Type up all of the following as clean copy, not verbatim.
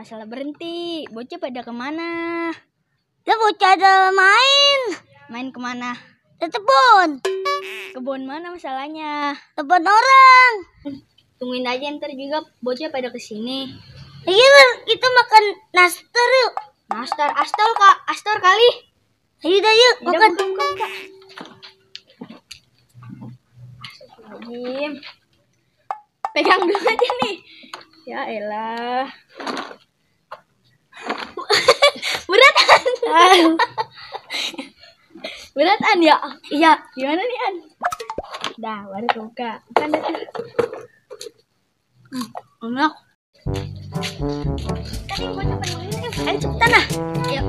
masalah berhenti. Bocah pada kemana? Ya bocah ada main. Main kemana? Ke kebun. Kebun mana masalahnya? Kebun orang. Tungguin aja ntar juga bocah pada kesini. Iya, kita makan nastar yuk. Nastar, astar kali. Ayo dah yuk, makan. Buka. Astagfirullahaladzim. Pegang dulu aja nih. Ya elah. Beratan. Beratan ya? Iya. Gimana nih An? Dah, baru buka. Bukan dah tuh. Enak. Tadi gua coba ini. Ayo cepetan lah. Yuk.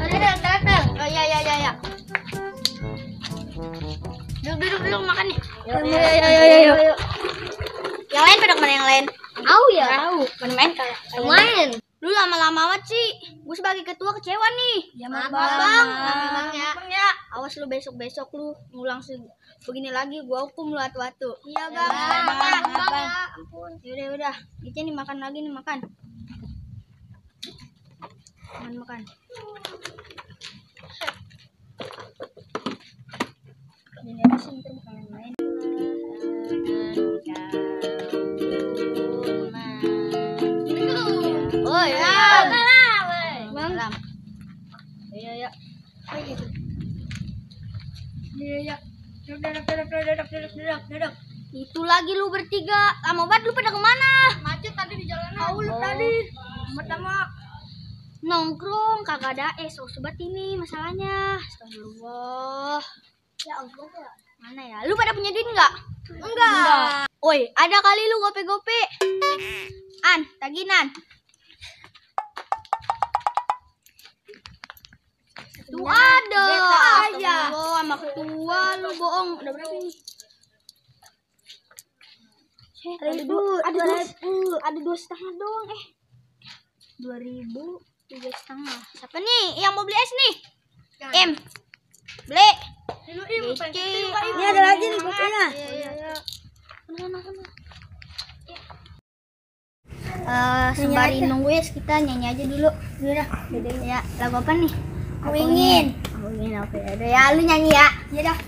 Oh ya. Duduk makan nih. Yuk. Yang lain pada kemana yang lain? Tahu ya? Tahu. Main kayak. Main. Lu lama-lama amat sih. Gue sebagai ketua kecewa nih. Ya maaf bang ya. Awas lu besok lu ngulang begini lagi, gua hukum lu atu-atu. Iya bang. Bang. Ampun. Yaudah. Kita nih makan lagi nih makan. Makan. Ini apa sih ntar bukan yang lain. Oh ya. Bang. Iya. Kayak gitu. Iya. Duduk. Itu lagi lu bertiga. Lama banget lu pada kemana? Macet tadi di jalanan. Tahu lu tadi. Pertama nongkrong kagak ada sobat ini masalahnya. Astagfirullah. Ya Allah ya. Mana ya? Lu pada punya duit enggak? Enggak. Oi, ada kali lu gope-gope. An, taginan. Tuh ada aja. Oh, sama ketua lu bohong. Ada berapa ini? Ada 2,5 doang 2.000, 3,5. Siapa nih yang mau beli es nih? Beli. Ini ada lagi nih bukanya. Iya. Sembari nunggu ya kita nyanyi aja dulu. Udah. Ya, lagu apa nih? Aku ingin. Oke. Udah ya, lu nyanyi ya. Iya dah.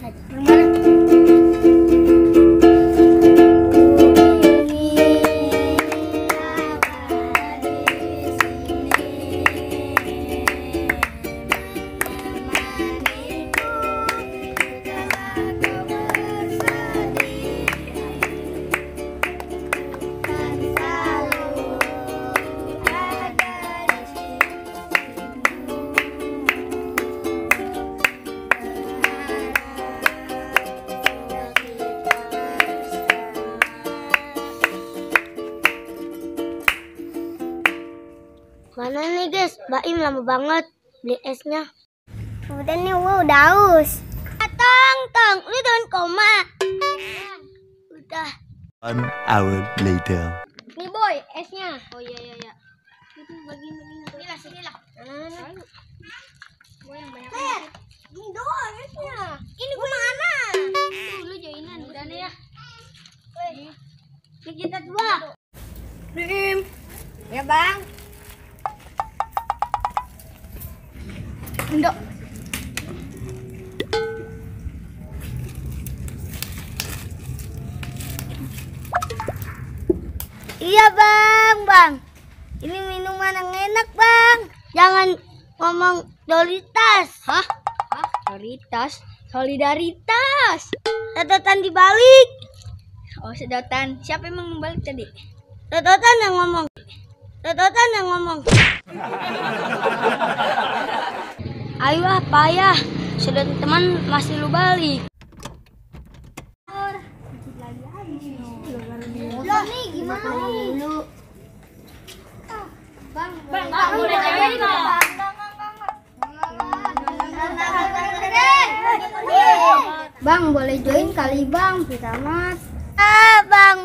Mana nih guys, Baim lama banget beli esnya. Udah nih, udah haus. Tong, lu jangan koma. Udah. 1 hour later. Nih boy, esnya. Oh iya. Itu bagian. Sini lah. Gue yang banyak. Ini doang esnya. Ini gue mana? Tuh, lu joinan. Udah nih ya. Ini kita dua. Bim. Ya bang. Ndok. Iya bang. Ini minuman yang enak bang. Jangan ngomong solidaritas. Hah? Solidaritas. Sedotan dibalik. Oh, sedotan. Siapa yang membalik tadi? Sedotan yang ngomong. Ayo payah. Sudah teman masih lu balik. Lo nih gimana nih? Bang boleh join nggak? Bang boleh join kali bang, Pitamat.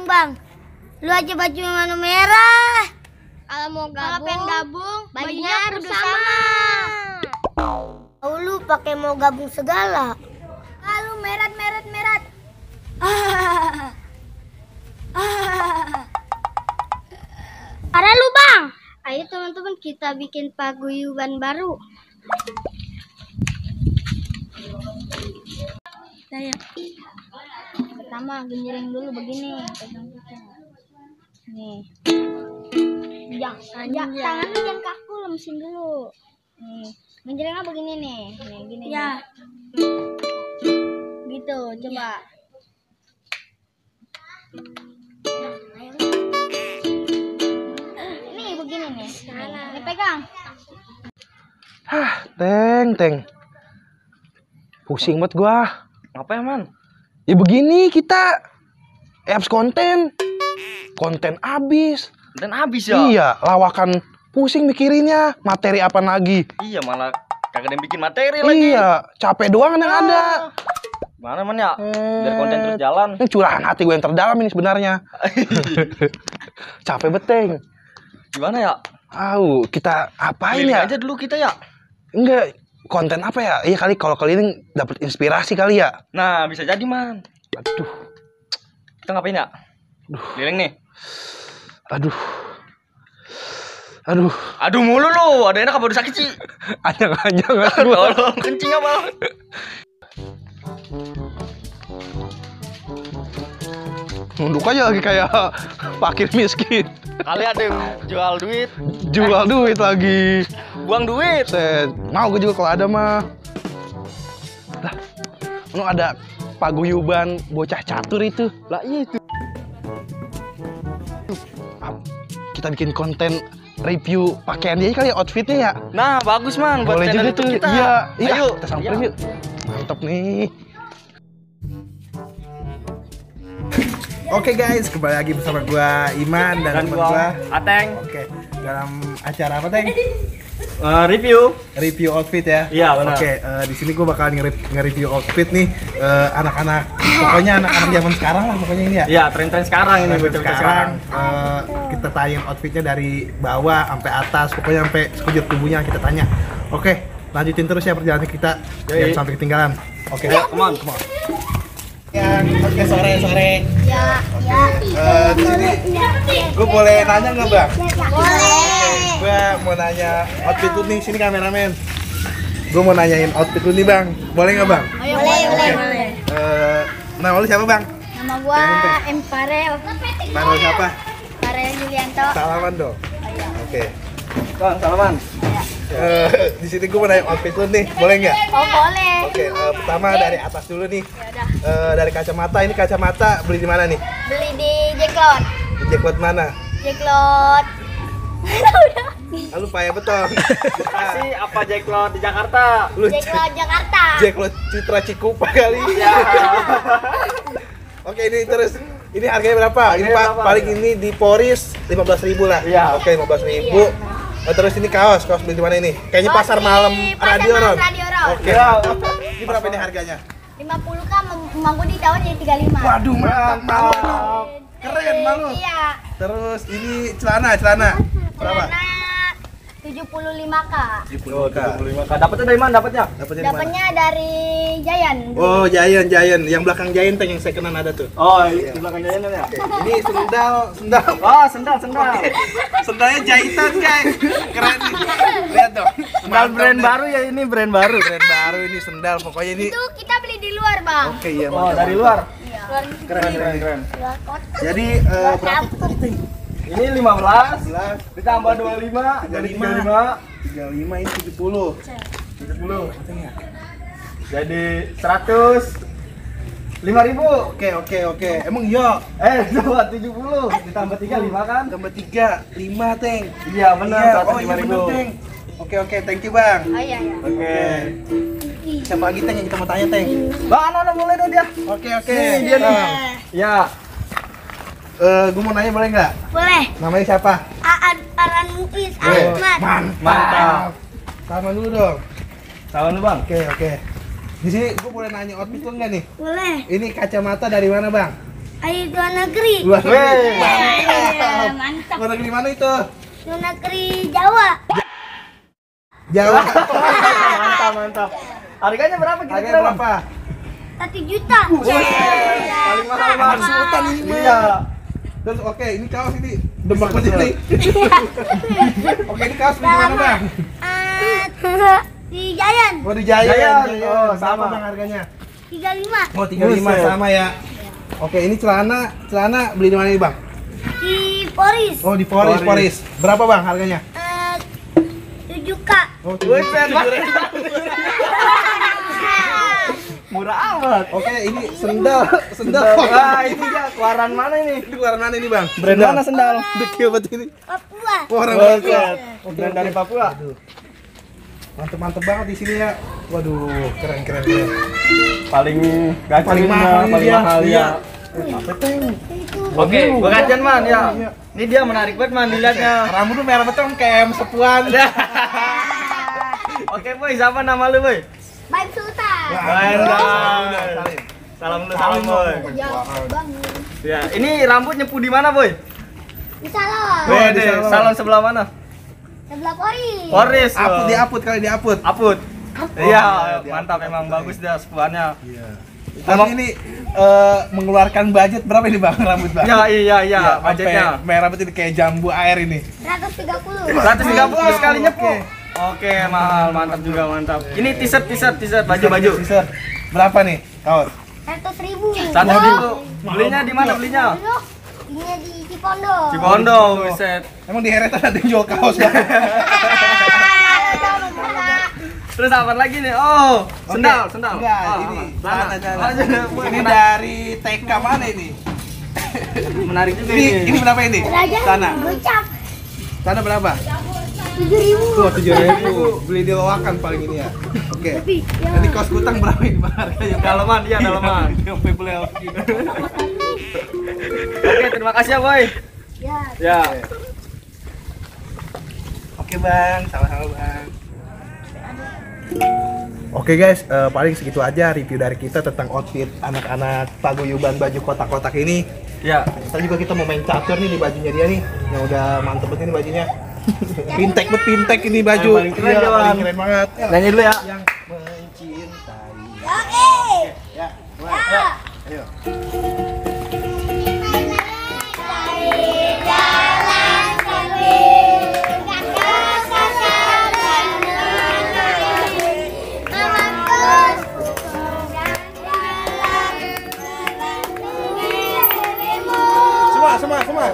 Bang. Lu aja baju warna merah. Kalau mau Kalau pengen gabung, bajunya harus sama. Oh, lu pakai mau gabung segala. Kalau Ada lu bang. Ayo teman-teman kita bikin paguyuban baru. Saya. Pertama genjreng dulu begini. Nih. Tangan lu jangan kaku, lemesin dulu. Nih. Genjrengnya begini nih. Nih gini. Ya. Nih. Gitu, coba. Ini begini nih. Ini pegang. Teng. Pusing banget gua. Apa ya, Man? Ya begini kita apps konten abis. Dan habis ya? Iya, lawakan pusing mikirinnya. Materi apa lagi? Iya, malah kagak ada yang bikin materi lagi. Iya, capek doang yang ada. Mana Man ya? Biar konten terus jalan. Ini curahan hati gue yang terdalam ini sebenarnya. Capek beteng. Gimana ya? Kita apain Keliling ya? aja dulu kita ya. Enggak, konten apa ya? Iya kali kalau keliling dapat inspirasi kali ya. Nah, bisa jadi, Man. Aduh. Kita ngapain ya? Keliling nih. Aduh Mulu lu. Ada enak apa udah sakit sih? Anjang Tolong, kencing apa? Nunduk aja lagi kayak fakir miskin. Kali ada yang jual duit, lagi. buang duit. Set, mau gue juga kalau ada mah. Lah, lu ada paguyuban bocah catur itu. Lah iya itu. Kita bikin konten review pakaian dia kali ya, outfitnya ya. Nah, bagus, Man. Buat Boleh channel juga tuh. YouTube kita. Iya, Ayo, kita samperin yuk. Mantap nih. Oke guys, kembali lagi bersama gua Iman dan teman gua Ateng. Oke, dalam acara apa Teng? Review. Review outfit ya. Iya, benar. Oke, di sini gua bakal nge-review outfit nih anak-anak, pokoknya anak-anak zaman sekarang lah pokoknya ini ya. Iya, tren-tren sekarang ini Tren betul sekarang kita tayang outfitnya dari bawah sampai atas, pokoknya sampai sekujur tubuhnya kita tanya. Oke, lanjutin terus ya perjalanan kita, jangan sampai ketinggalan. Oke. Come on. Oke, sore. Ya. Di sini gue boleh nanya nggak bang? Boleh. Gue mau nanya outfit lu nih, sini kameramen. Gue mau nanyain outfit lu nih bang, boleh nggak bang? Boleh. Nama lu siapa bang? Nama gua M Farel. Farel siapa? Farel Julianto. Salaman dong. Oke. Bang, salaman. Di sini gue mau nanya outfit lu nih, boleh nggak? Oh boleh. Oke, pertama dari atas dulu nih. Dari kacamata, ini kacamata beli di mana nih? Beli di Jeklot. Di Jacklot mana? Jeklot. Lu payah betul. Si apa Jacklot di Jakarta? Lu Jeklot Jakarta. Jacklot Citra Cikupa kali. Ya. Oke, ini terus ini harganya berapa? Ini berapa? paling ini di Poris 15.000 lah. Iya. Oke, 15.000. Terus ini kaos beli di mana ini? Kayaknya pasar malam Radio Ron. Oke. Ya. Ini berapa ini harganya? 50 kan mampu ditawar jadi 35. Waduh, malu. Keren malu. Iya. Terus ini celana. Berapa? Celana 75K. 75K. Dapatnya dari mana dapatnya? Dapatnya di mana? Dapatnya dari Giant. Oh, Giant. Yang belakang Giant yang second ada tuh. Oh, di belakang jalan ya. Ini sendal. Oh, sendal. Sendalnya jahitan, guys. Keren nih. Lihat dong. Sendal Mantap brand nih. baru ya ini, brand baru. Brand baru ini sendal. Pokoknya ini. Itu kita beli di luar, Bang. Oke, iya. Oh, mantap. dari luar. Iya. Luar negeri. Keren. Luar kota. Jadi berapa tuh tadi, Teng? Ini 15 ditambah 25 jadi 35. 35 ini 70. 70. Katanya. Jadi 105.000. Oke. Emang iya. Coba 70 ditambah 3 5 kan? Tambah 3, 5, Teng. Iya, benar. Iya, oh iya 105.000. bener, Teng. Oke, thank you, Bang. Oh iya. Oke. Siapa lagi, Teng, yang kita mau tanya, Teng? Bang, anak boleh dong dia. Oke. Nih, dia nih. Bang. Ya. Gue mau nanya boleh nggak? Boleh. Namanya siapa? Aan Aranuis Ahmad. Mantap. Sama dulu dong. Salam lu, Bang. Oke. Di sini gue boleh nanya outfit lu nggak nih? Boleh. Ini kacamata dari mana, Bang? Ayo luar negeri. Luar negeri. Mantap. Luar negeri mana itu? Luar negeri Jawa. Jawa. Mantap. Harganya berapa Harganya kira-kira, Bang? berapa? 1 juta. Paling mahal bang. Sultan ini mah. Iya. Terus oke, ini kaos ini demak banget nih. Oke, ini kaos beli di mana bang? Di Giant Oh di Giant. Giant. Oh Sama. sama bang harganya. 35. Oh 35 sama ya. Oke, ini celana beli di mana nih bang? Di Poris. Oh di Poris. Berapa bang harganya? 7K. Oh Buset, Bang. Murah amat. Oke, ini sendal. Wah, ini ya keluaran mana ini? Ini keluaran mana ini bang? Brand mana sendal? Deki banget ini. Papua. Wah, orang Buset. Papua. Brand dari Papua. Mantep banget di sini ya. Waduh, keren. Paling Paling mahal ini dia. mahal Iya. ya. Oke, gua gantian man ya. Ini dia menarik banget man dilihatnya. Rambut lu merah betul kayak sepuan. Oke boy, siapa nama lu boy? Baik Sultan. Salam boy. Ya, ini rambut nyepu di mana boy? Di salon. di salon. Salon sebelah mana? Sebelah Poris. Poris. Diaput kali diaput. Aput. Iya, mantap emang bagus dia sepuannya. Tapi ini mengeluarkan budget berapa ini bang rambut bang? Iya, budgetnya. Sampai merah betul kayak jambu air ini. 130. 130 sekali nyepu. Oke. Oke, mahal, mantap juga, mantap. Ini t-shirt, baju. T-shirt. Berapa nih kaos? 100.000. 100.000. Belinya di mana belinya? Ini di Cipondo. Cipondo, buset. Emang di Heretan ada yang jual kaos bang? Terus apa lagi nih? Oh, sendal. Enggak, Oh, ini celana. Ini dari TK mana ini? Menarik juga Ini berapa ini? Raja Sana. gocap. Sana berapa? 7.000. Oh, 7.000. Beli di loakan paling ini ya. Oke. Ini kaos kutang berapa ini bang harganya? Dalaman, iya dalaman. Sampai beli lagi. Oke, terima kasih ya, boy. Ya. Ya. Oke bang, sama-sama bang. Oke guys, paling segitu aja review dari kita tentang outfit anak-anak paguyuban baju kotak-kotak ini. Ya. Ntar juga kita mau main catur nih di bajunya dia nih, yang udah mantep banget ini bajunya. Pintek ini baju. Paling keren, Iya, Bang. paling keren banget. Nyanyi dulu ya. Yang mencintai. Oke. Ya, Ya. ayo. Semua.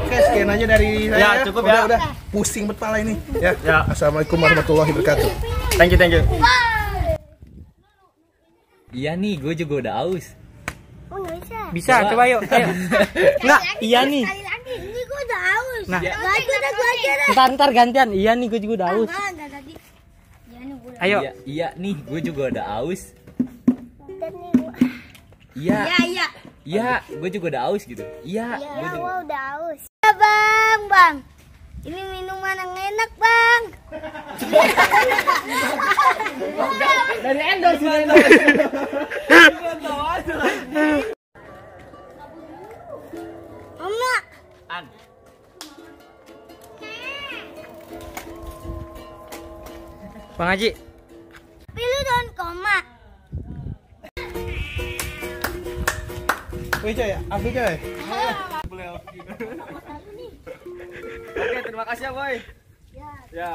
Oke, sekian aja dari saya. Ya, cukup ya. Udah. Pusing banget pala ini. Ya. Ya. Assalamualaikum warahmatullahi wabarakatuh. Thank you. Iya nih, gue juga udah aus. Oh, nggak bisa. Bisa, coba yuk. Ayo. Enggak, iya nih. Sekali lagi. Ini gua udah haus. Nah. Gua aja dah. Ntar gantian. Iya nih, gue juga udah aus. Enggak tadi. Ya, ini gua. Ayo. Iya nih, gue juga udah aus. Dan nih gua. Iya. Iya. Iya, gue juga udah aus gitu. Iya. Ya, gua udah haus. Ya, Bang. Ini minuman yang enak, Bang. Dari endorse ini. Mama. An. Bang Haji. Tapi lu don't koma. Wih coy, ambil coy. Oke, terima kasih ya, boy. Ya.